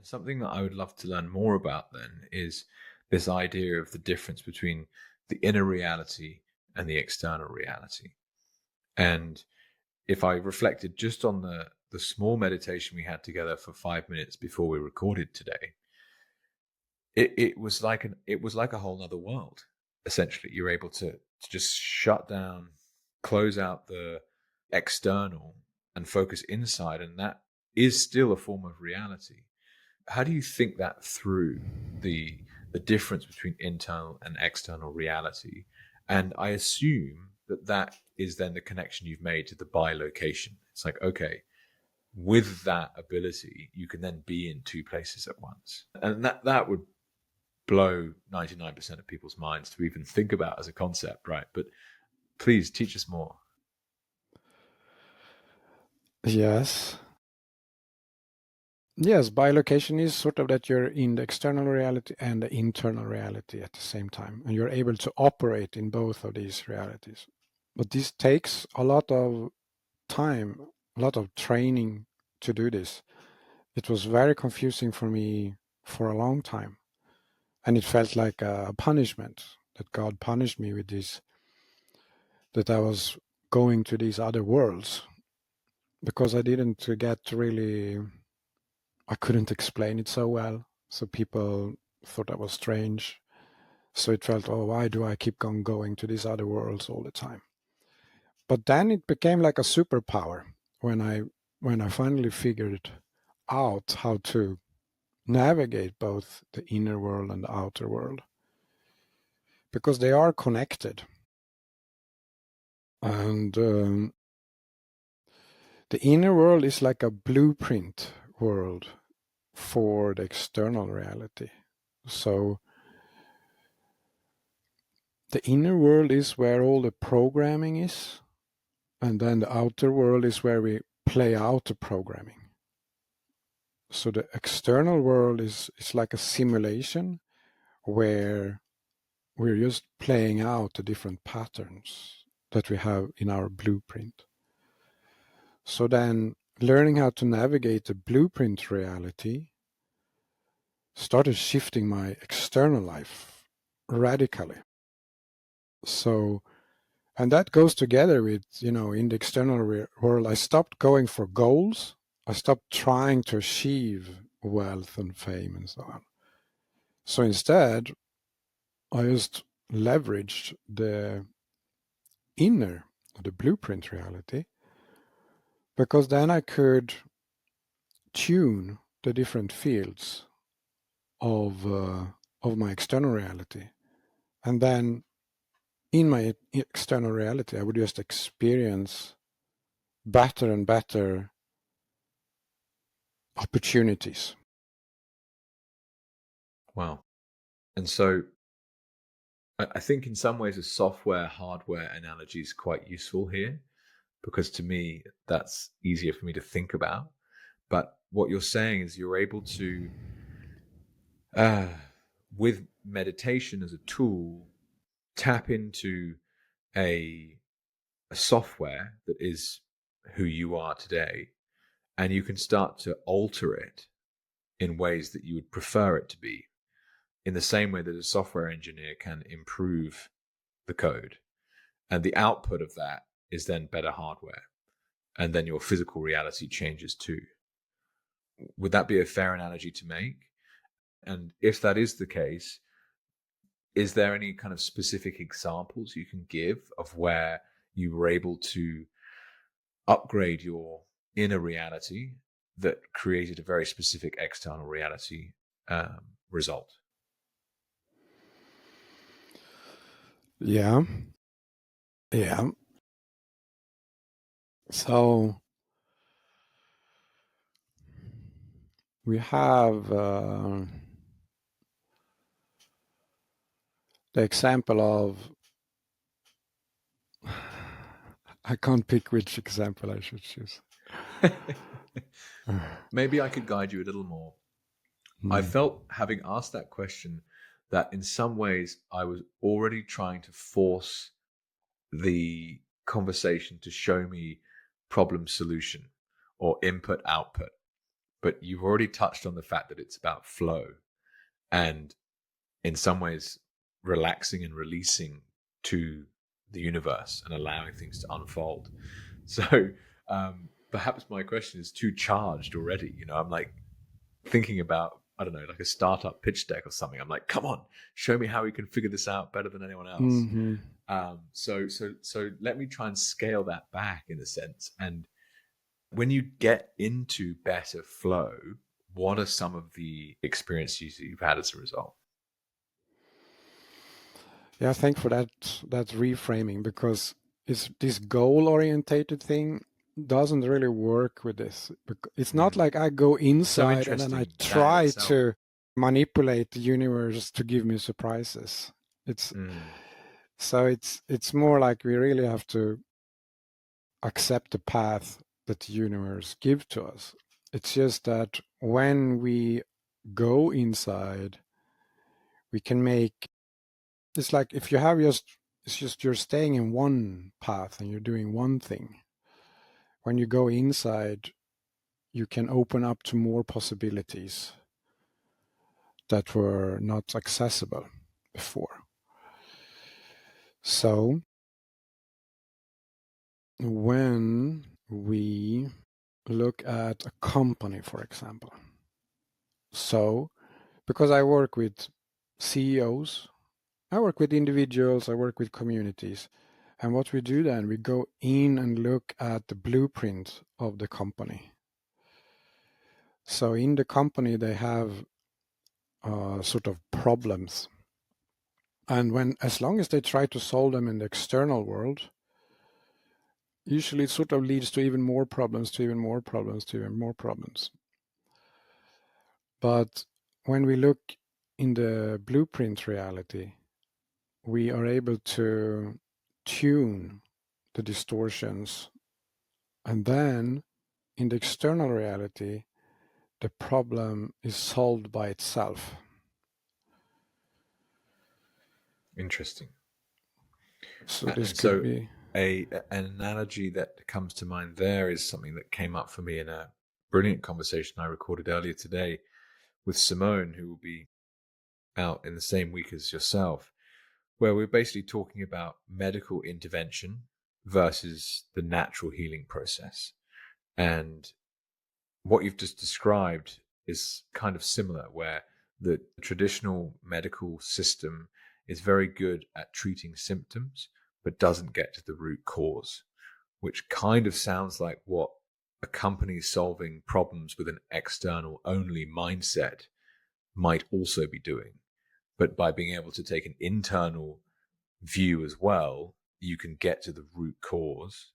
Something that I would love to learn more about then is this idea of the difference between the inner reality and the external reality. And if I reflected just on the small meditation we had together for 5 minutes before we recorded today, it was like a whole other world. Essentially, you're able to just shut down, close out the external, and focus inside, and that is still a form of reality. How do you think that through, the difference between internal and external reality? And I assume that is then the connection you've made to the bilocation. It's like, okay, with that ability, you can then be in two places at once. And that would blow 99% of people's minds to even think about as a concept, right? But please teach us more. Yes. Yes, bilocation is sort of that you're in the external reality and the internal reality at the same time, and you're able to operate in both of these realities. But this takes a lot of time, a lot of training to do this. It was very confusing for me for a long time, and it felt like a punishment that God punished me with this, that I was going to these other worlds, because I didn't get really, I couldn't explain it so well. So people thought I was strange. So it felt, oh, why do I keep on going to these other worlds all the time? But then it became like a superpower when I finally figured out how to navigate both the inner world and the outer world, because they are connected. And the inner world is like a blueprint world for the external reality. So the inner world is where all the programming is, and then the outer world is where we play out the programming. So the external world is like a simulation where we're just playing out the different patterns that we have in our blueprint. So then learning how to navigate the blueprint reality started shifting my external life radically. So, and that goes together with, in the external world, I stopped going for goals. I stopped trying to achieve wealth and fame and so on. So instead, I just leveraged the blueprint reality, because then I could tune the different fields of my external reality, and then in my external reality, I would just experience better and better opportunities. Wow. And so I think in some ways a software hardware analogy is quite useful here, because to me that's easier for me to think about. But what you're saying is you're able to, with meditation as a tool, tap into a software that is who you are today, and you can start to alter it in ways that you would prefer it to be, in the same way that a software engineer can improve the code. And the output of that is then better hardware. And then your physical reality changes too. Would that be a fair analogy to make? And if that is the case, is there any kind of specific examples you can give of where you were able to upgrade your inner reality that created a very specific external reality result? Yeah. Yeah. So we have the example of, I can't pick which example I should choose. Maybe I could guide you a little more. I felt, having asked that question, that in some ways I was already trying to force the conversation to show me problem solution or input output. but you've already touched on the fact that it's about flow and in some ways relaxing and releasing to the universe and allowing things to unfold. So perhaps my question is too charged already. I'm like thinking about, I don't know, like a startup pitch deck or something. I'm like, come on, show me how we can figure this out better than anyone else. So let me try and scale that back in a sense. And when you get into better flow, what are some of the experiences you've had as a result? Yeah, thanks for that reframing, because it's this goal-orientated thing doesn't really work with this. It's not like I go inside and then I try to manipulate the universe to give me surprises. So it's more like we really have to accept the path that the universe gives to us. It's just that when we go inside, we can make, it's like if you have it's just you're staying in one path and you're doing one thing. When you go inside, you can open up to more possibilities that were not accessible before. So when we look at a company, for example, so because I work with CEOs, I work with individuals, I work with communities. And what we do then, we go in and look at the blueprint of the company. So in the company, they have sort of problems. And as long as they try to solve them in the external world, usually it sort of leads to even more problems, to even more problems, to even more problems. But when we look in the blueprint reality, we are able to tune the distortions. And then in the external reality, the problem is solved by itself. Interesting. So this could be an analogy that comes to mind there is something that came up for me in a brilliant conversation I recorded earlier today with Simone, who will be out in the same week as yourself, where we're basically talking about medical intervention versus the natural healing process. And what you've just described is kind of similar, where the traditional medical system is very good at treating symptoms, but doesn't get to the root cause, which kind of sounds like what a company solving problems with an external only mindset might also be doing. But by being able to take an internal view as well, you can get to the root cause